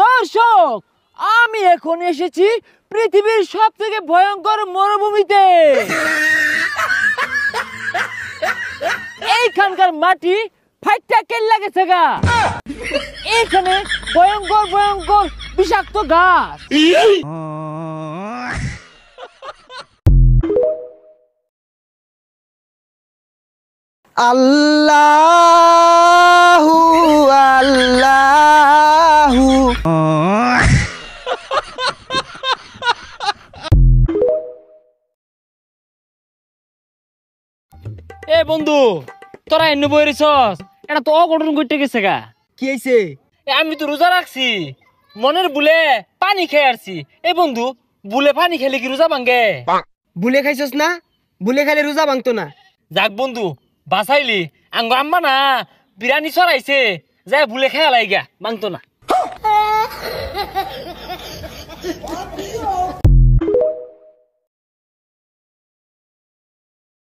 দর্শক, আমি এখন এসেছি পৃথিবীর সবথেকে ভয়ঙ্কর মরুভূমিতে। এইখানকার মাটি ফাইটটা কেল্লা গেছে গা। এইখানে ভয়ঙ্কর ভয়ঙ্কর বিষাক্ত গাছ। আল্লাহু আল্লাহু। এ বন্ধু, তোরা এনে বই রেছস, এটা তো অঘটন করতে গেছে গা। কি হইছে? আমি তো রোজা রাখছি, মনের ভুলে পানি খেয়ে আসছি। এ বন্ধু, ভুলে পানি খেলে কি রোজা ভাঙ্গে? ভুলে খাইছস না? ভুলে খাইলে রোজা ভাঙতো না। যাক বন্ধু, বাঁচাইলি। আঙ্গ আম্মা না বিরিয়ানি চড়াইছে, যাই ভুলে খেয়া লাইগা ভাঙতো না।